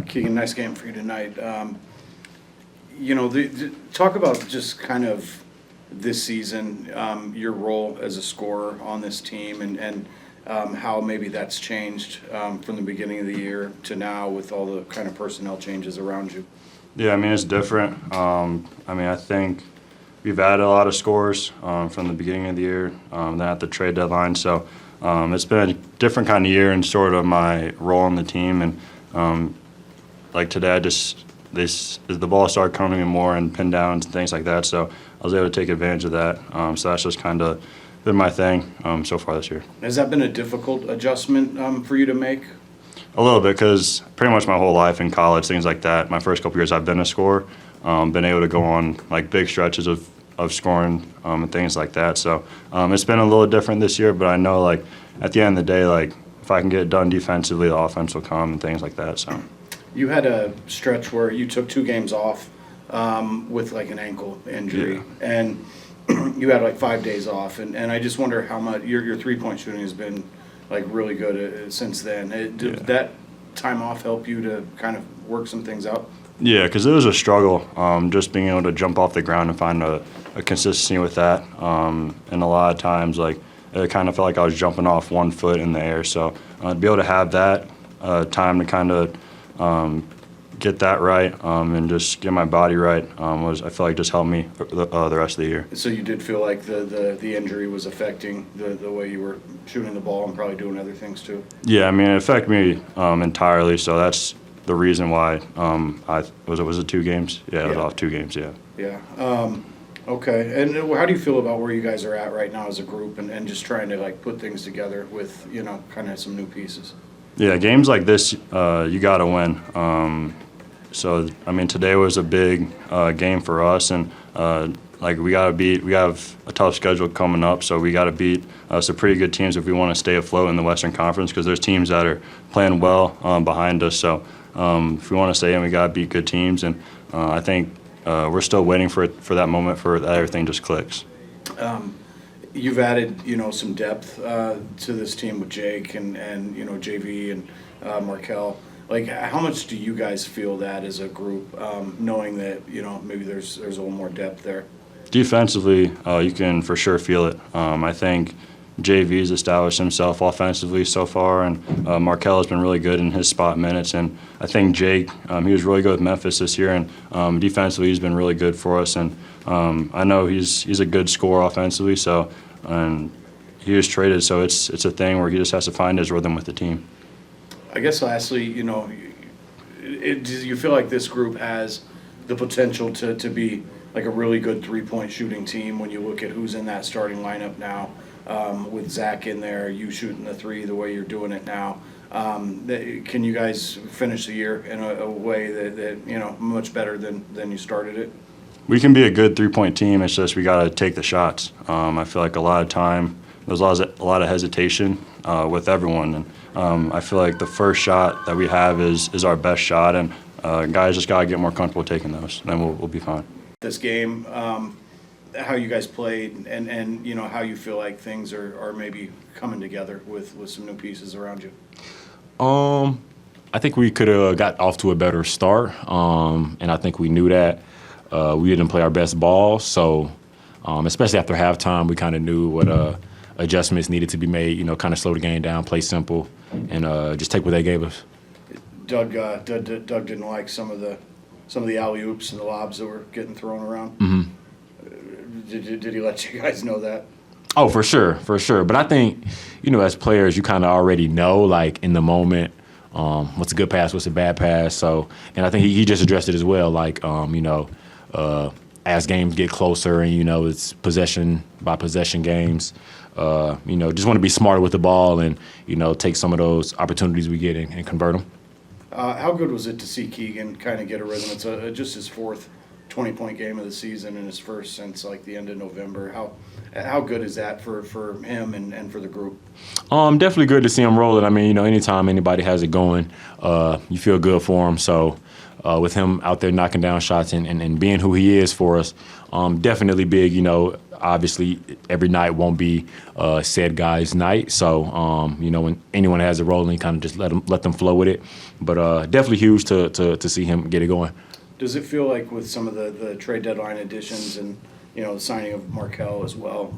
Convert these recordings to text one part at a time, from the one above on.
Keegan, nice game for you tonight. Talk about just kind of this season, your role as a scorer on this team, and how maybe that's changed from the beginning of the year to now with all the kind of personnel changes around you. Yeah, I mean, it's different. I think we've added a lot of scores from the beginning of the year, then at the trade deadline. So it's been a different kind of year in sort of my role on the team. And like today, the ball started coming in more and pin downs and things like that. So I was able to take advantage of that. So that's just kind of been my thing so far this year. Has that been a difficult adjustment for you to make? A little bit, because pretty much my whole life in college, things like that, my first couple years I've been a scorer, been able to go on like big stretches of scoring and things like that. So it's been a little different this year, but I know like at the end of the day, like if I can get it done defensively, the offense will come and things like that. So you had a stretch where you took 2 games off with like an ankle injury, and you had like 5 days off, and I just wonder how much your 3-point shooting has been like really good since then. Did that time off help you to kind of work some things out? Yeah, because it was a struggle, just being able to jump off the ground and find a consistency with that. And a lot of times, like, it kind of felt like I was jumping off 1 foot in the air. So to be able to have that time to kind of get that right and just get my body right I feel like just helped me the rest of the year. So you did feel like the injury was affecting the way you were shooting the ball and probably doing other things too? Yeah, I mean, it affected me entirely, so that's the reason why was it 2 games? Yeah, it was off 2 games, yeah. Yeah. Okay. And how do you feel about where you guys are at right now as a group and just trying to like put things together with, kind of some new pieces? Yeah, games like this, you got to win. So, I mean, today was a big game for us, and we have a tough schedule coming up, so we got to beat some pretty good teams if we want to stay afloat in the Western Conference, because there's teams that are playing well behind us. So if we want to stay in, we got to beat good teams, and I think we're still waiting for that moment for that everything just clicks. You've added, some depth to this team with Jake and JV and Markel. Like, how much do you guys feel that as a group, knowing that, maybe there's a little more depth there? Defensively, you can for sure feel it. I think JV's established himself offensively so far, and Markel has been really good in his spot minutes. And I think Jake, he was really good with Memphis this year, and defensively he's been really good for us. And I know he's a good scorer offensively, and he was traded, so it's a thing where he just has to find his rhythm with the team. I guess lastly, do you feel like this group has the potential to be like a really good 3-point shooting team when you look at who's in that starting lineup now, with Zach in there, you shooting the 3 the way you're doing it now? Can you guys finish the year in a way that much better than you started it? We can be a good 3-point team. It's just we got to take the shots. I feel like a lot of time there's a lot of hesitation with everyone, and I feel like the first shot that we have is our best shot, and guys just got to get more comfortable taking those, and then we'll be fine. This game, how you guys played, and how you feel like things are maybe coming together with some new pieces around you. I think we could have got off to a better start, and I think we knew that. We didn't play our best ball, so especially after halftime, we kind of knew what adjustments needed to be made, kind of slow the game down, play simple, and just take what they gave us. Doug didn't like some of the alley-oops and the lobs that were getting thrown around. Mm-hmm. Did he let you guys know that? Oh, for sure. But I think, as players, you kind of already know, like, in the moment, what's a good pass, what's a bad pass. So, and I think he just addressed it as well, like, as games get closer and, it's possession by possession games, just want to be smarter with the ball and, take some of those opportunities we get and convert them. How good was it to see Keegan kind of get a rhythm? It's just his 4th 20-point game of the season and his first since like the end of November. How good is that for him and for the group? Definitely good to see him rolling. I mean, anytime anybody has it going, you feel good for him. So with him out there knocking down shots and being who he is for us, definitely big. obviously every night won't be said guy's night. So, when anyone has a role, and kind of just let them flow with it. But definitely huge to see him get it going. Does it feel like with some of the trade deadline additions and, the signing of Markelle as well,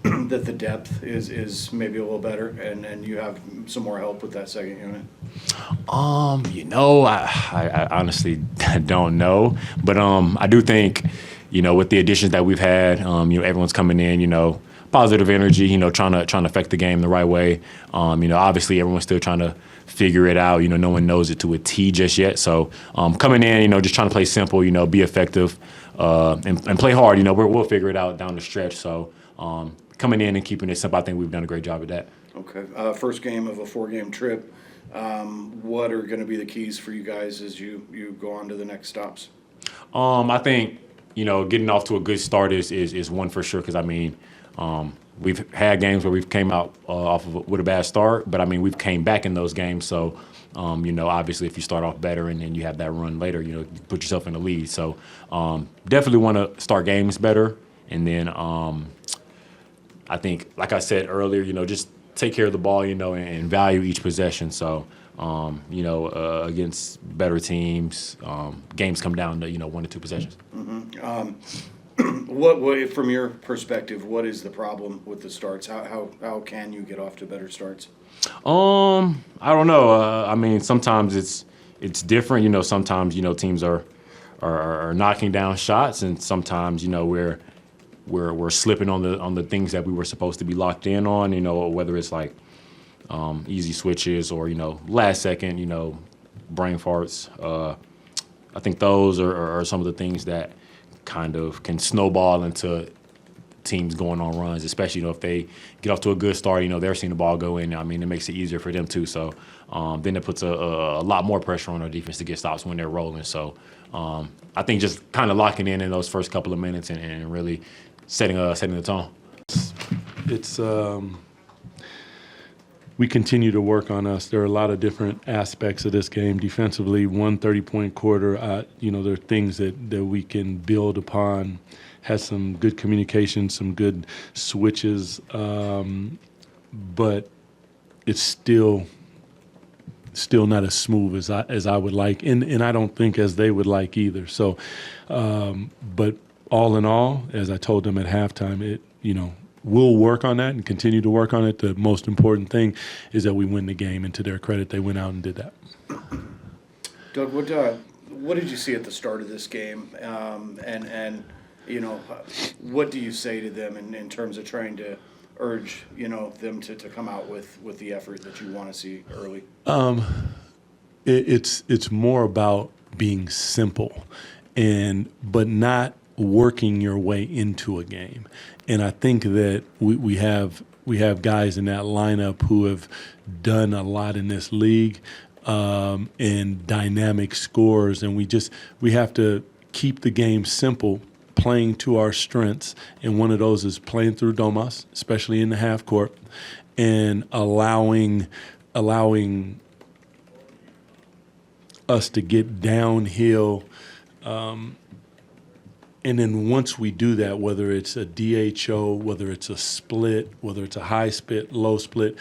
that the depth is maybe a little better and you have some more help with that second unit? I honestly don't know. But I do think, with the additions that we've had, everyone's coming in, positive energy, trying to affect the game the right way. Obviously everyone's still trying to figure it out. No one knows it to a T just yet. So coming in, just trying to play simple, be effective, and play hard. We'll figure it out down the stretch. So coming in and keeping it simple, I think we've done a great job at that. Okay. First game of a 4-game trip. What are going to be the keys for you guys as you go on to the next stops? I think, getting off to a good start is one for sure. Because, we've had games where we've came out with a bad start, but we've came back in those games. So, obviously, if you start off better and then you have that run later, you put yourself in the lead. So, definitely want to start games better, and then I think, like I said earlier, just take care of the ball, and value each possession. So, against better teams, games come down to 1 to 2 possessions. Mm-hmm. What from your perspective, what is the problem with the starts? How can you get off to better starts? I don't know. Sometimes it's different. Sometimes teams are knocking down shots, and sometimes we're slipping on the things that we were supposed to be locked in on. Whether it's like easy switches or last second brain farts. I think those are some of the things that kind of can snowball into teams going on runs, especially if they get off to a good start. They're seeing the ball go in. It makes it easier for them too. So then it puts a lot more pressure on our defense to get stops when they're rolling. So I think just kind of locking in those first couple of minutes and really setting the tone. It's we continue to work on us. There are a lot of different aspects of this game. Defensively, 1 30-point quarter, there are things that we can build upon. Has some good communication, some good switches, but it's still not as smooth as I would like, and I don't think as they would like either. So, but all in all, as I told them at halftime, we'll work on that and continue to work on it. The most important thing is that we win the game, and to their credit, they went out and did that. Doug, what did you see at the start of this game? And what do you say to them in terms of trying to urge them to come out with the effort that you want to see early? It's more about being simple, but not working your way into a game. And I think that we have guys in that lineup who have done a lot in this league, and dynamic scores, and we have to keep the game simple, playing to our strengths, and one of those is playing through Domas, especially in the half court, and allowing us to get downhill. And then once we do that, whether it's a DHO, whether it's a split, whether it's a high split, low split,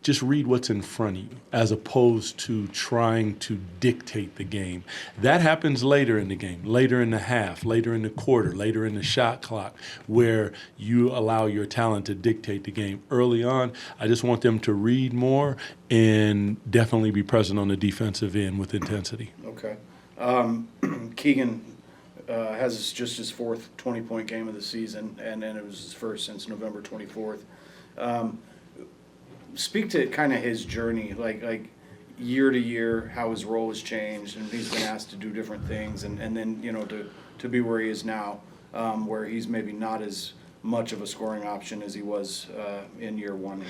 just read what's in front of you as opposed to trying to dictate the game. That happens later in the game, later in the half, later in the quarter, later in the shot clock, where you allow your talent to dictate the game. Early on, I just want them to read more and definitely be present on the defensive end with intensity. Okay. Keegan has just his 4th 20-point game of the season, and it was his first since November 24th. Speak to kind of his journey, like year to year, how his role has changed, and he's been asked to do different things, and then to be where he is now, where he's maybe not as much of a scoring option as he was in year 1.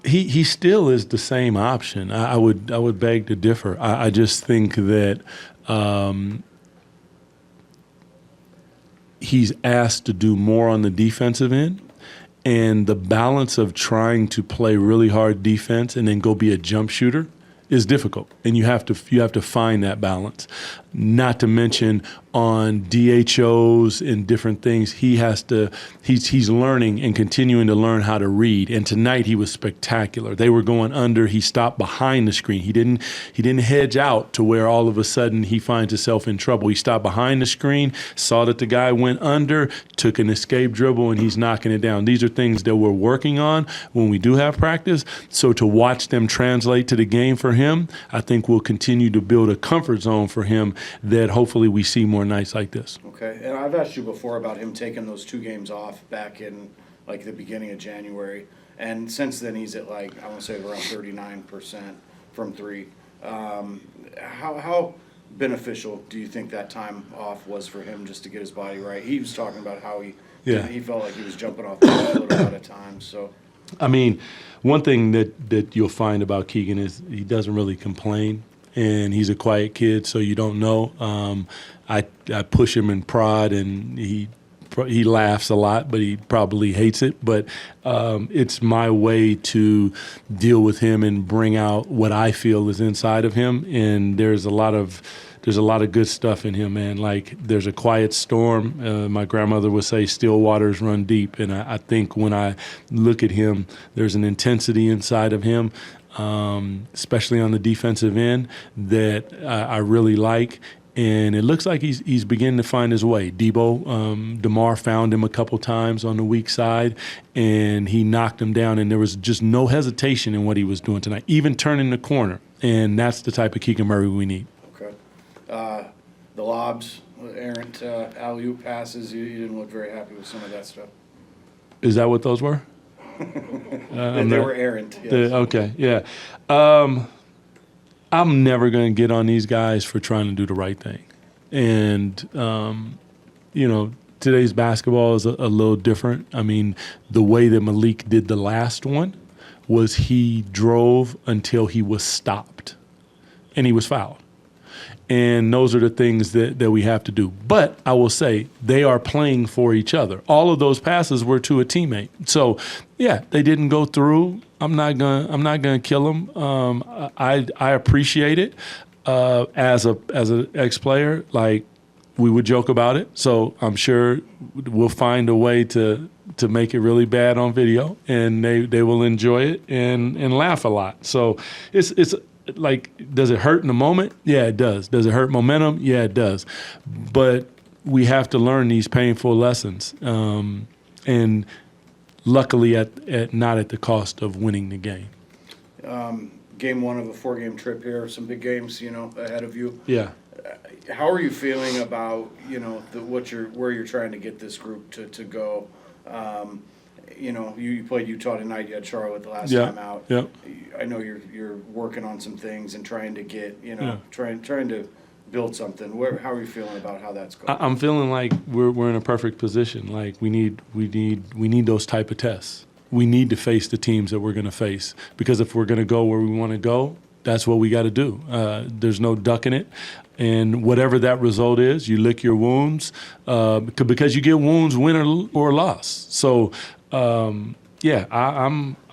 He still is the same option. I would beg to differ. I just think that he's asked to do more on the defensive end, and the balance of trying to play really hard defense and then go be a jump shooter is difficult, and you have to find that balance. Not to mention on DHOs and different things, he's learning and continuing to learn how to read. And tonight he was spectacular. They were going under. He stopped behind the screen. He didn't hedge out to where all of a sudden he finds himself in trouble. He stopped behind the screen, saw that the guy went under, took an escape dribble, and he's knocking it down. These are things that we're working on when we do have practice. So to watch them translate to the game for him, I think we'll continue to build a comfort zone for him that hopefully we see more nights like this. Okay, and I've asked you before about him taking those 2 games off back in like the beginning of January, and since then he's at like, I want to say around 39% from 3. How beneficial do you think that time off was for him just to get his body right? He was talking about how he felt like he was jumping off the field a lot of times. So, I mean, one thing that you'll find about Keegan is he doesn't really complain, and he's a quiet kid, so you don't know. I push him and prod, and he laughs a lot, but he probably hates it. But it's my way to deal with him and bring out what I feel is inside of him. And there's a lot of good stuff in him, man. Like, there's a quiet storm. My grandmother would say, still waters run deep. And I think when I look at him, there's an intensity inside of him, especially on the defensive end, that I really like. And it looks like he's beginning to find his way. DeMar found him a couple times on the weak side, and he knocked him down, and there was just no hesitation in what he was doing tonight, even turning the corner. And that's the type of Keegan Murray we need. okay. The lobs, errant alley-oop passes, you didn't look very happy with some of that stuff. Is that what those were? They were errant, yes. Okay, yeah. I'm never going to get on these guys for trying to do the right thing. And, today's basketball is a little different. I mean, the way that Malik did the last one was he drove until he was stopped, and he was fouled. And those are the things that we have to do. But I will say they are playing for each other. All of those passes were to a teammate. So, yeah, they didn't go through. I'm not gonna kill them. I appreciate it as an ex-player. Like, we would joke about it. So I'm sure we'll find a way to make it really bad on video, and they will enjoy it and laugh a lot. So it's. Like, does it hurt in the moment? Yeah, it does. Does it hurt momentum? Yeah, it does. But we have to learn these painful lessons, and luckily not at the cost of winning the game. Game 1 of a 4-game trip here, some big games, ahead of you. Yeah. How are you feeling about, where you're trying to get this group to go? You played Utah tonight. You had Charlotte the last time out. Yeah. I know you're working on some things and trying to get, trying to build something. How are you feeling about how that's going? I'm feeling like we're in a perfect position. Like, we need those type of tests. We need to face the teams that we're going to face, because if we're going to go where we want to go, that's what we got to do. There's no ducking it. And whatever that result is, you lick your wounds, because you get wounds, win or loss. So. I'm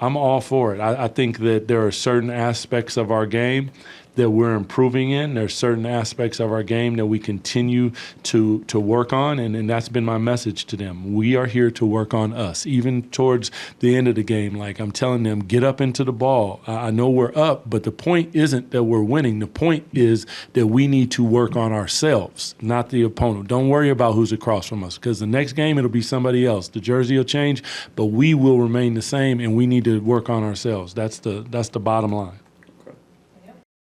all for it. I think that there are certain aspects of our game that we're improving in. There's certain aspects of our game that we continue to work on, and that's been my message to them. We are here to work on us, even towards the end of the game. Like, I'm telling them, get up into the ball. I know we're up, but the point isn't that we're winning. The point is that we need to work on ourselves, not the opponent. Don't worry about who's across from us, because the next game it'll be somebody else. The jersey will change, but we will remain the same, and we need to work on ourselves. That's the bottom line.